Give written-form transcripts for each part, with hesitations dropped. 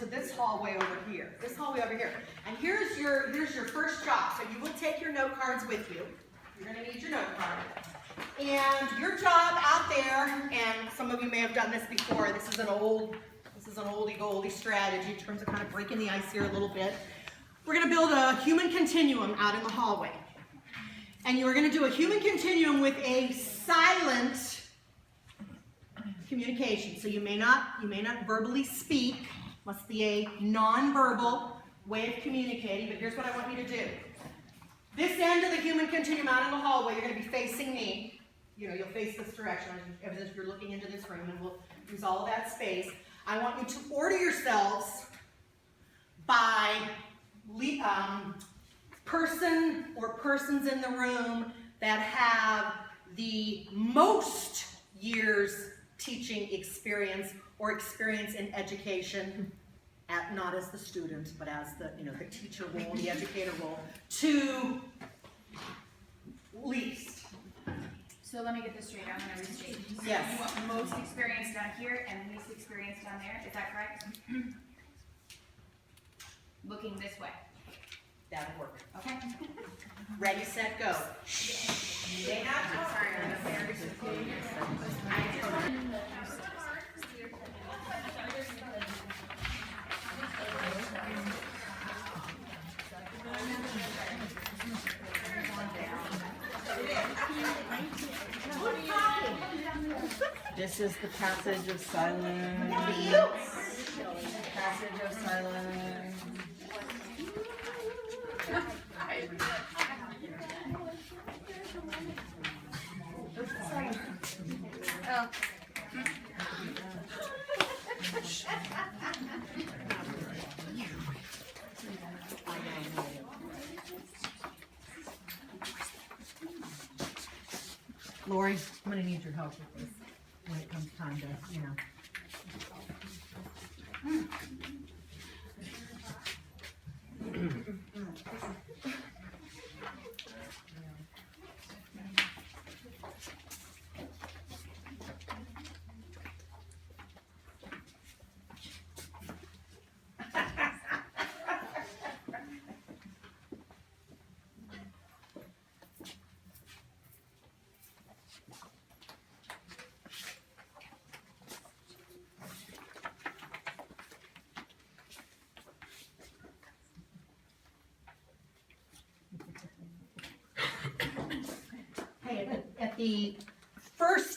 into this hallway over here. This hallway over here. And here's your first job. So you will take your note cards with you. You're going to need your note card. And your job out there, and some of you may have done this before, this is an oldie goldie strategy in terms of kind of breaking the ice here a little bit. We're going to build a human continuum out in the hallway. And you're going to do a human continuum with a silent communication. So you may not verbally speak, must be a non-verbal way of communicating, but here's what I want you to do. This end of the human continuum out in the hallway, you're going to be facing me. You know, you'll face this direction as if you're looking into this room, and we'll use all of that space. I want you to order yourselves by person or persons in the room that have the most years teaching experience or experience in education, not as the student, but as the teacher role, the educator role, to least. So let me get this straight. I'm going to restate. Yes. You want most experience down here and least experience down there. Is that correct? Looking this way. That'll work. Okay. Ready, set, go. This is the passage of silence. Passage of silence. Oh. Lori, I'm going to need your help with this when it comes time to,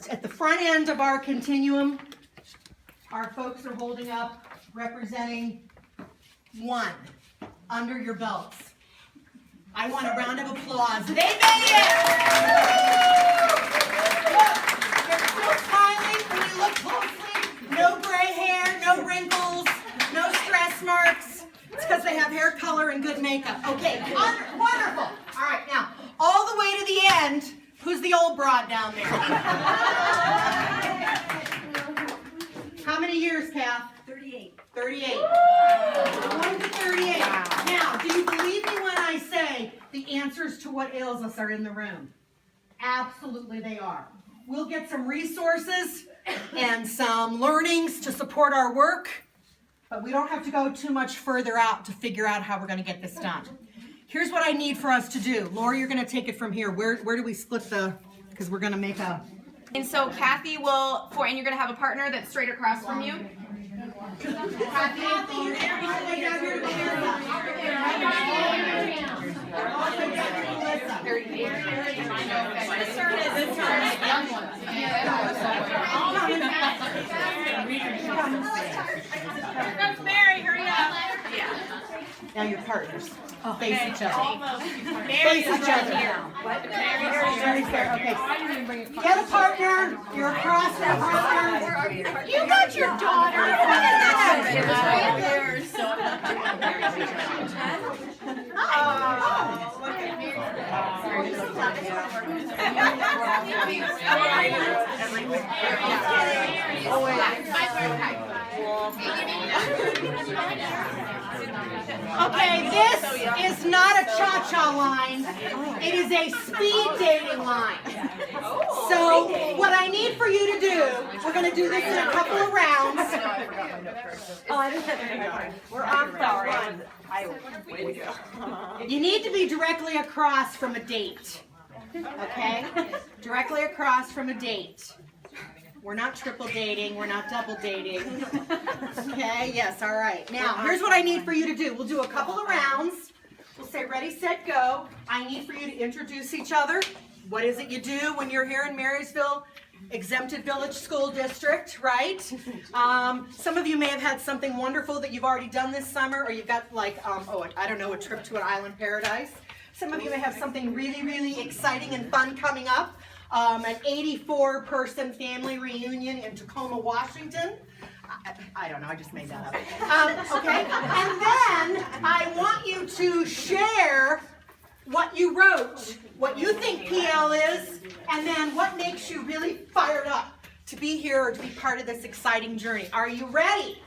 At the front end of our continuum, our folks are holding up representing 1 under your belts. I want a round of applause. They made it! Look, they're still smiling when you look closely. No gray hair, no wrinkles, no stress marks. It's because they have hair color and good makeup. Okay, wonderful. All right, now, all the way to the end. Who's the old broad down there? How many years, Kath? 38. 38. 1 to 38. Now, do you believe me when I say the answers to what ails us are in the room? Absolutely they are. We'll get some resources and some learnings to support our work, but we don't have to go too much further out to figure out how we're going to get this done. Here's what I need for us to do. Lori, you're going to take it from here. Where do we split because we're going to make a... And so Kathy will, and you're going to have a partner that's straight across from you. Kathy, you're going to be all the way down here to the Here comes Mary, hurry up. Now your partners face each other. Mary's Face each other. Very fair. Okay. Get a partner. You're across that partner. You got your daughter. Okay, this is not a cha-cha line. It is a speed dating line. So what I need for you to do We're gonna do this in a couple of rounds. Oh, I didn't have We're off that one. You need to be directly across from a date. Okay? Directly across from a date. We're not triple dating, we're not double dating. Okay, yes, all right. Now, here's what I need for you to do. We'll do a couple of rounds. We'll say ready, set, go. I need for you to introduce each other. What is it you do when you're here in Marysville Exempted Village School District, right? Some of you may have had something wonderful that you've already done this summer, or you've got like, I don't know, a trip to an island paradise. Some of you may have something really, really exciting and fun coming up. An 84-person family reunion in Tacoma, Washington. I don't know, I just made that up. Okay, and then I want you to share what you wrote, what you think PL is, and then what makes you really fired up to be here or to be part of this exciting journey. Are you ready?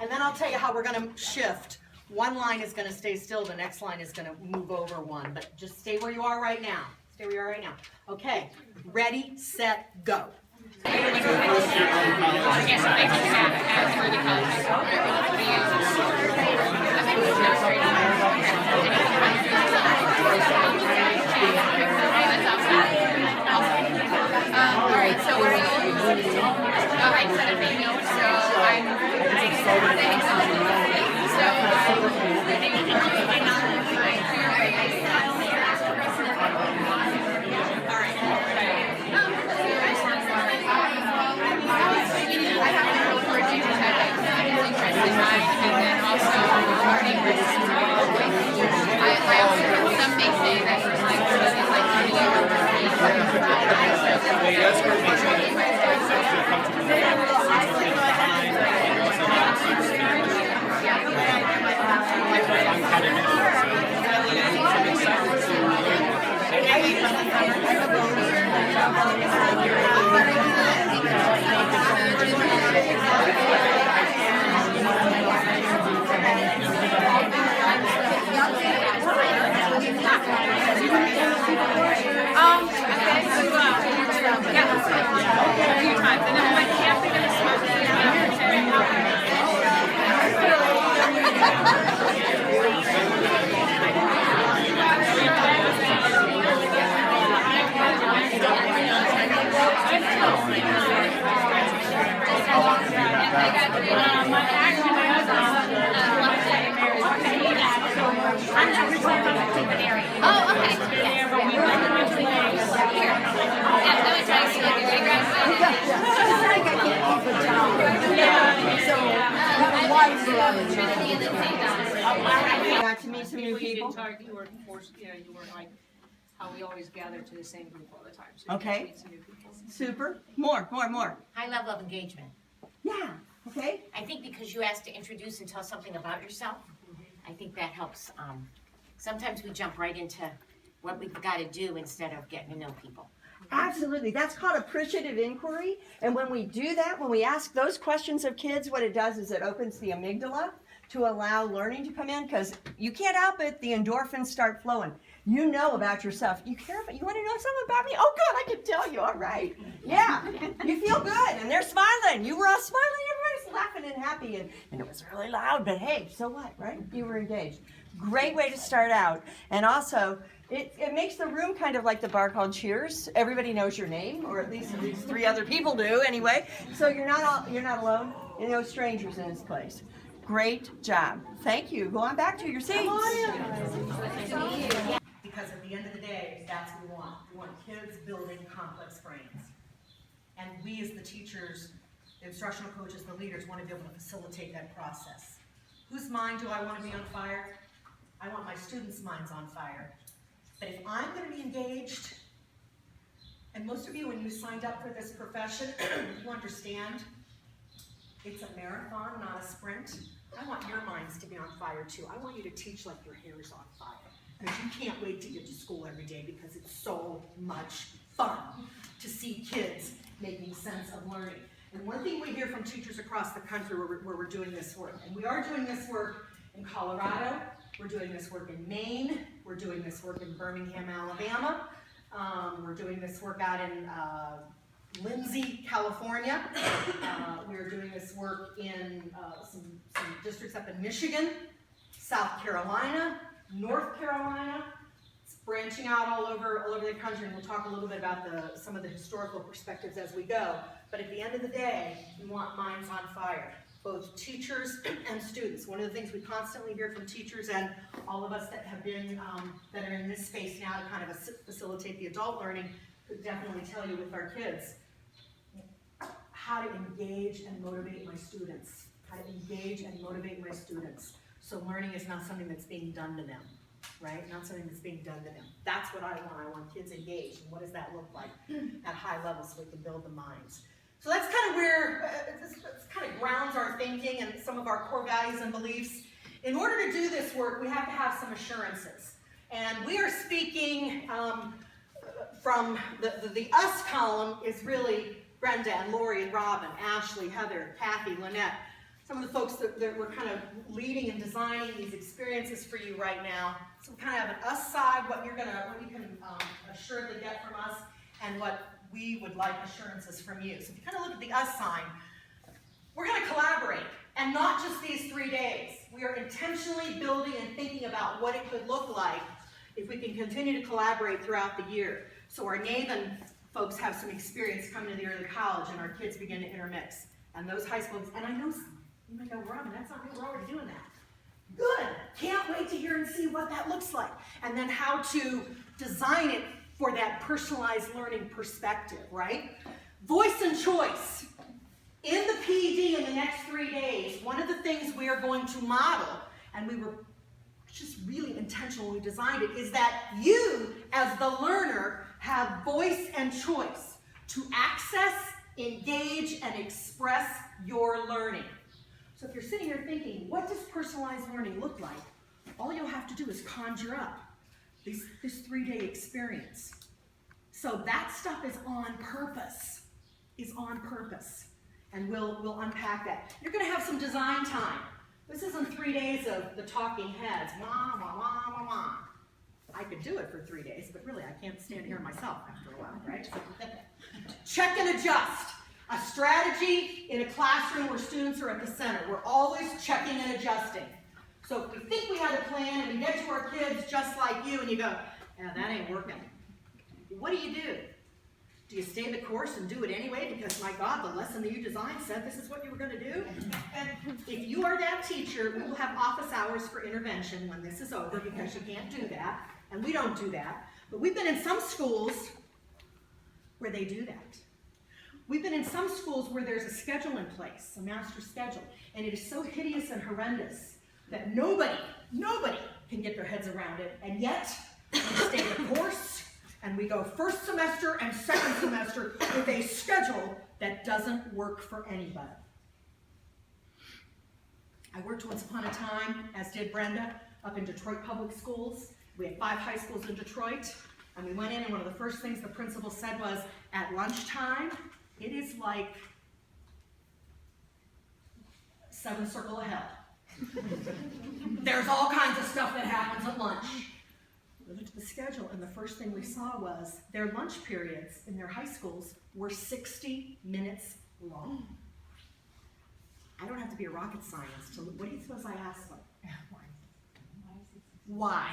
And then I'll tell you how we're going to shift. One line is going to stay still, the next line is going to move over one, but just stay where you are right now. Stay where you are right now. Okay, ready, set, go. Alright, so we're alright, so Got to meet some new people. You were forced, you were like how we always gather to the same group all the time. So Okay. you meet some new people. Super. More. High level of engagement. Yeah, okay. I think because you asked to introduce and tell something about yourself, I think that helps. Sometimes we jump right into what we've got to do instead of getting to know people. Absolutely. That's called appreciative inquiry. And when we do that, when we ask those questions of kids, what it does is it opens the amygdala to allow learning to come in, because you can't help it, the endorphins start flowing. You know about yourself. You care about, you want to know something about me? Oh, good, I can tell you. All right. Yeah. You feel good. And they're smiling. You were all smiling. Everybody's laughing and happy. And it was really loud. But hey, so what, right? You were engaged. Great way to start out. And also, it makes the room kind of like the bar called Cheers. Everybody knows your name, or at least three other people do anyway. So you're not alone. You know strangers in this place. Great job. Thank you. Go on back to your seats. Because at the end of the day, that's what we want. We want kids building complex brains. And we as the teachers, the instructional coaches, the leaders want to be able to facilitate that process. Whose mind do I want to be on fire? I want my students' minds on fire. But if I'm going to be engaged, and most of you, when you signed up for this profession, you understand it's a marathon, not a sprint. I want your minds to be on fire too. I want you to teach like your hair is on fire. Because you can't wait to get to school every day because it's so much fun to see kids making sense of learning. And one thing we hear from teachers across the country where we're doing this work, and we are doing this work in Colorado, we're doing this work in Maine, we're doing this work in Birmingham, Alabama, we're doing this work out in Lindsay, California. We're doing this work in some districts up in Michigan, South Carolina, North Carolina. It's branching out all over the country, and we'll talk a little bit about some of the historical perspectives as we go. But at the end of the day, we want minds on fire, both teachers and students. One of the things we constantly hear from teachers and all of us that have been, that are in this space now to kind of facilitate the adult learning, could definitely tell you with our kids, how to engage and motivate my students. How to engage and motivate my students. So learning is not something that's being done to them, right? Not something that's being done to them. That's what I want. I want kids engaged. And what does that look like at high levels so we can build the minds? So that's kind of where, this kind of grounds our thinking and some of our core values and beliefs. In order to do this work, we have to have some assurances. And we are speaking from the us column is really Brenda and Lori and Robin, Ashley, Heather, Kathy, Lynette, some of the folks that we're kind of leading and designing these experiences for you right now. So we kind of have an us side, what you can assuredly get from us, and what we would like assurances from you. So if you kind of look at the us sign, we're going to collaborate, and not just these 3 days. We are intentionally building and thinking about what it could look like if we can continue to collaborate throughout the year. So our NAVEN folks have some experience coming to the early college, and our kids begin to intermix. And those high schools, and I know you might go, Robin, that's not me, we're already doing that. Good, can't wait to hear and see what that looks like. And then how to design it for that personalized learning perspective, right? Voice and choice. In the PD in the next 3 days, one of the things we are going to model, and we were just really intentional when we designed it, is that you, as the learner, have voice and choice to access, engage, and express your learning. So if you're sitting here thinking, what does personalized learning look like? All you'll have to do is conjure up this 3-day experience. So that stuff is on purpose, And we'll unpack that. You're gonna have some design time. This isn't 3 days of the talking heads, wah, wah, wah, wah, wah. I could do it for 3 days, but really I can't stand here myself after a while, right? Check and adjust. A strategy in a classroom where students are at the center. We're always checking and adjusting. So if we think we have a plan and we get to our kids just like you and you go, yeah, that ain't working. What do? Do you stay the course and do it anyway because, my God, the lesson that you designed said this is what you were going to do? And if you are that teacher, we will have office hours for intervention when this is over because you can't do that, and we don't do that. But we've been in some schools where they do that. We've been in some schools where there's a schedule in place, a master schedule, and it is so hideous and horrendous that nobody can get their heads around it, and yet we stay the course, and we go first semester and second semester with a schedule that doesn't work for anybody. I worked once upon a time, as did Brenda, up in Detroit Public Schools. We had 5 high schools in Detroit, and we went in, and one of the first things the principal said was, at lunchtime, it is like 7th circle of hell. There's all kinds of stuff that happens at lunch. We looked at the schedule, and the first thing we saw was their lunch periods in their high schools were 60 minutes long. I don't have to be a rocket scientist to, what do you suppose I asked them? Why?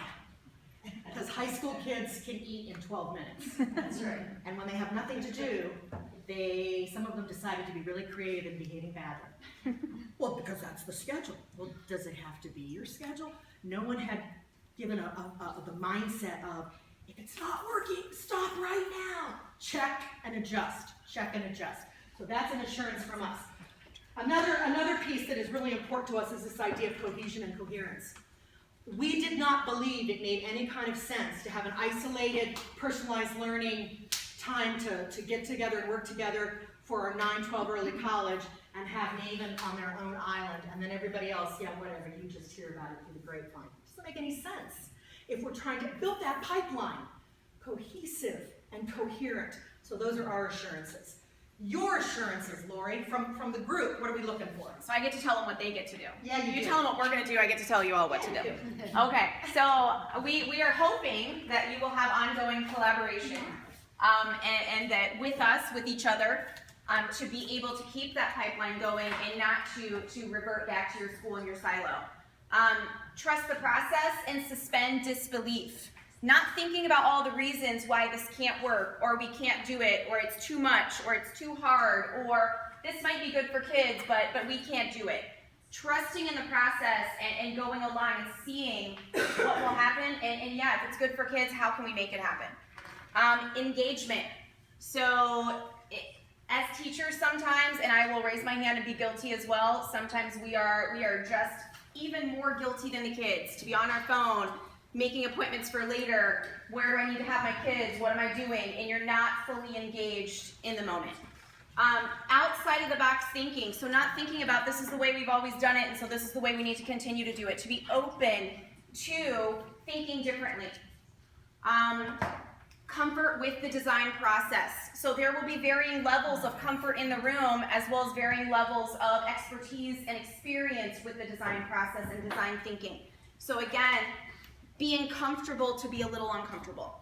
Because high school kids can eat in 12 minutes. That's right. And when they have nothing to do, some of them decided to be really creative and behaving badly. Well, because that's the schedule. Well, does it have to be your schedule? No one had given the mindset of, if it's not working, stop right now. Check and adjust, check and adjust. So that's an assurance from us. Another piece that is really important to us is this idea of cohesion and coherence. We did not believe it made any kind of sense to have an isolated, personalized learning time to get together and work together for our 9-12 early college and have NAVEN on their own island, and then everybody else, yeah, whatever, you just hear about it through the grapevine. It doesn't make any sense if we're trying to build that pipeline, cohesive and coherent. So those are our assurances. Your assurances, Lori, from the group, what are we looking for? So I get to tell them what they get to do. Yeah, you do. tell them what we're going to do, I get to tell you all what to do. Okay, so we are hoping that you will have ongoing collaboration and that with us, with each other, to be able to keep that pipeline going and not to revert back to your school and your silo. Trust the process and suspend disbelief. Not thinking about all the reasons why this can't work, or we can't do it, or it's too much, or it's too hard, or this might be good for kids, but we can't do it. Trusting in the process and going along and seeing what will happen, and yeah, if it's good for kids, how can we make it happen? Engagement. So as teachers sometimes, and I will raise my hand and be guilty as well, sometimes we are just even more guilty than the kids, to be on our phone, making appointments for later, where do I need to have my kids, what am I doing, and you're not fully engaged in the moment. Outside of the box thinking, so not thinking about this is the way we've always done it, and so this is the way we need to continue to do it, to be open to thinking differently. Comfort with the design process. So there will be varying levels of comfort in the room, as well as varying levels of expertise and experience with the design process and design thinking. So again, being comfortable to be a little uncomfortable.